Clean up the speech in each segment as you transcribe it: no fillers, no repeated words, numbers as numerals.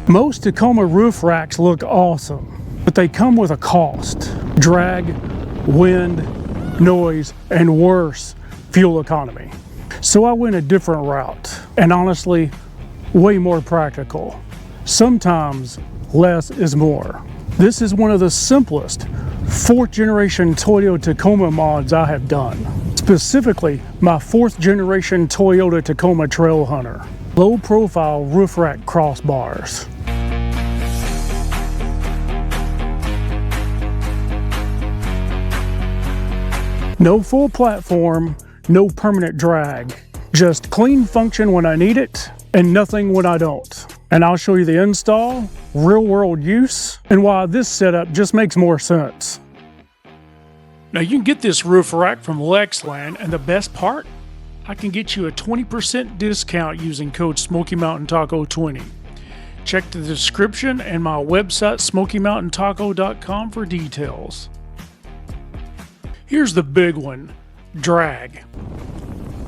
Most Tacoma roof racks look awesome, but they come with a cost: drag, wind, noise, and worse, fuel economy. So I went a different route, and honestly, way more practical. Sometimes less is more. This is one of the simplest 4th generation Toyota Tacoma mods I have done. Specifically, my 4th generation Toyota Tacoma Trailhunter. Low profile roof rack crossbars. No full platform, no permanent drag. Just clean function when I need it, and nothing when I don't. And I'll show you the install, real world use, and why this setup just makes more sense. Now you can get this roof rack from Lexland, and the best part? I can get you a 20% discount using code SmokyMountainTaco20. Check the description and my website SmokyMountainTaco.com for details. Here's the big one: drag.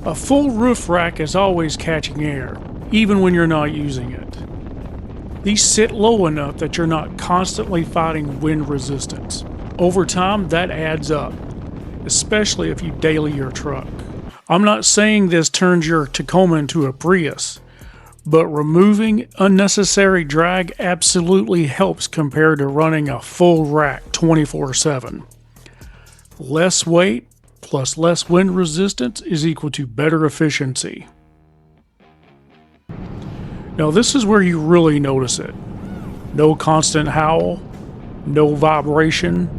A full roof rack is always catching air, even when you're not using it. These sit low enough that you're not constantly fighting wind resistance. Over time, that adds up, especially if you daily your truck. I'm not saying this turns your Tacoma into a Prius, but removing unnecessary drag absolutely helps compared to running a full rack 24/7. Less weight plus less wind resistance is equal to better efficiency. Now this is where you really notice it. No constant howl, no vibration,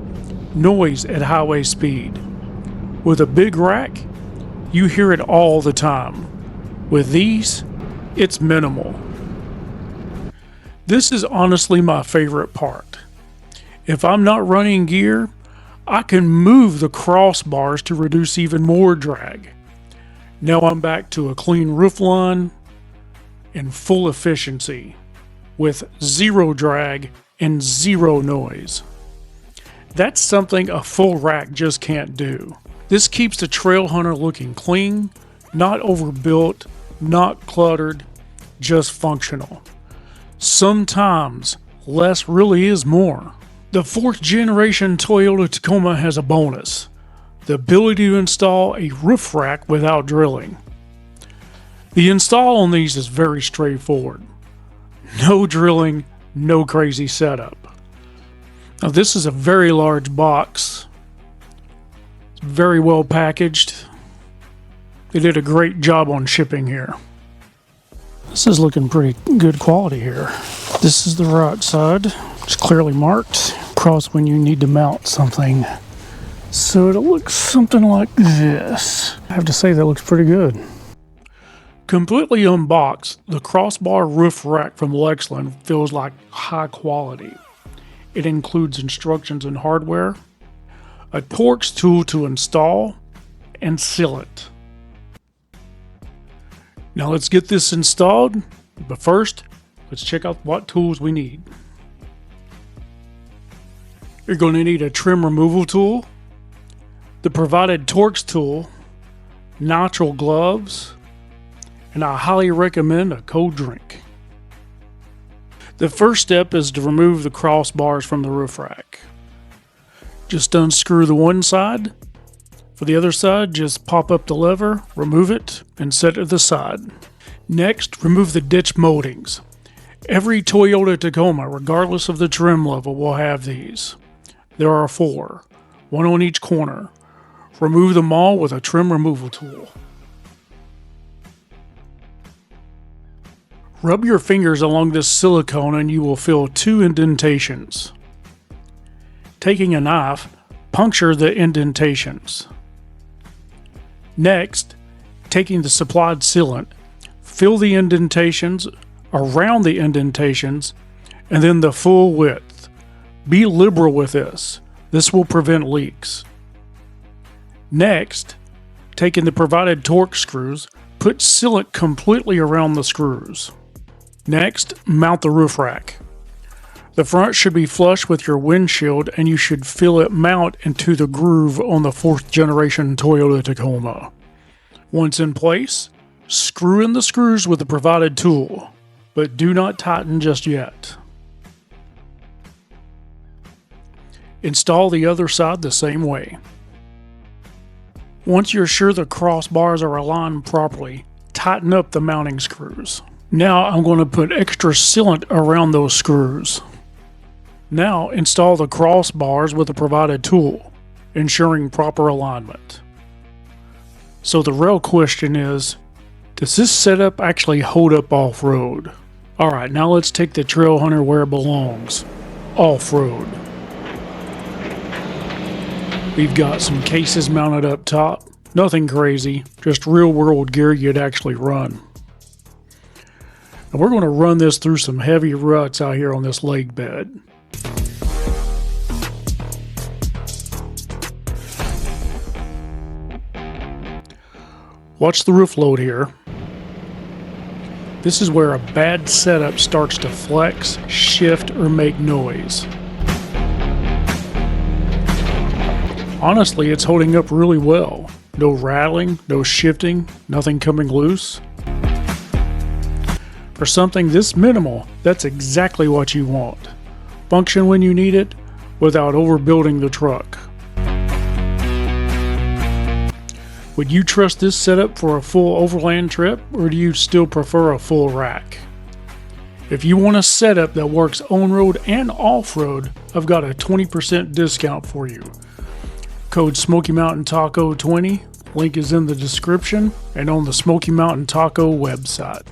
noise at highway speed. With a big rack, you hear it all the time. With these, it's minimal. This is honestly my favorite part. If I'm not running gear, I can move the crossbars to reduce even more drag. Now I'm back to a clean roof line and full efficiency with zero drag and zero noise. That's something a full rack just can't do. This keeps the Trailhunter looking clean, not overbuilt, not cluttered, just functional. Sometimes less really is more. The 4th generation Toyota Tacoma has a bonus: the ability to install a roof rack without drilling. The install on these is very straightforward. No drilling, no crazy setup. Now this is a very large box. It's very well packaged. They did a great job on shipping here. This is looking pretty good quality here. This is the right side. It's clearly marked. Cross when you need to mount something. So it looks something like this. I have to say that looks pretty good. Completely unboxed, the crossbar roof rack from Lexland feels like high quality. It includes instructions and hardware, a Torx tool to install, and seal it. Now let's get this installed, but first, let's check out what tools we need. You're going to need a trim removal tool, the provided Torx tool, nitrile gloves, and I highly recommend a cold drink. The first step is to remove the crossbars from the roof rack. Just unscrew the one side. For the other side, just pop up the lever, remove it, and set it to the side. Next, remove the ditch moldings. Every Toyota Tacoma, regardless of the trim level, will have these. There are 4, one on each corner. Remove them all with a trim removal tool. Rub your fingers along this silicone and you will feel 2 indentations. Taking a knife, puncture the indentations. Next, taking the supplied sealant, fill the indentations, around the indentations, and then the full width. Be liberal with this. This will prevent leaks. Next, taking the provided Torx screws, put sealant completely around the screws. Next, mount the roof rack. The front should be flush with your windshield and you should feel it mount into the groove on the 4th generation Toyota Tacoma. Once in place, screw in the screws with the provided tool. but do not tighten just yet. Install the other side the same way. Once you're sure the crossbars are aligned properly, tighten up the mounting screws. Now I'm going to put extra sealant around those screws. Now install the crossbars with the provided tool, ensuring proper alignment. So the real question is, does this setup actually hold up off-road? Alright, now let's take the Trailhunter where it belongs, off-road. We've got some cases mounted up top, nothing crazy, just real-world gear you'd actually run. And we're going to run this through some heavy ruts out here on this lake bed. Watch the roof load here. This is where a bad setup starts to flex, shift, or make noise. Honestly, it's holding up really well. No rattling, no shifting, nothing coming loose. For something this minimal, that's exactly what you want. Function when you need it, without overbuilding the truck. Would you trust this setup for a full overland trip, or do you still prefer a full rack? If you want a setup that works on-road and off-road, I've got a 20% discount for you. Code Smoky Mountain Taco 20, link is in the description and on the Smoky Mountain Taco website.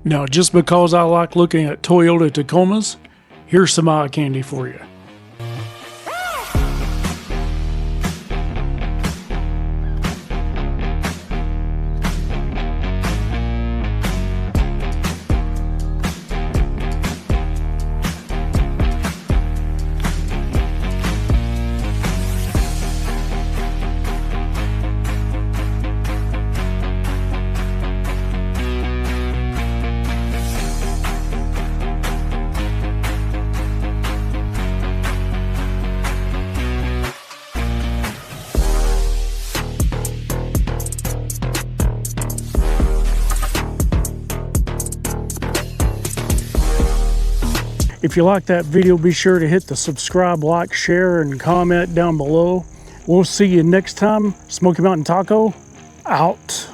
Now, just because I like looking at Toyota Tacomas, here's some eye candy for you. If you like that video, be sure to hit the subscribe, like, share, and comment down below. We'll see you next time. Smoky Mountain Taco, out.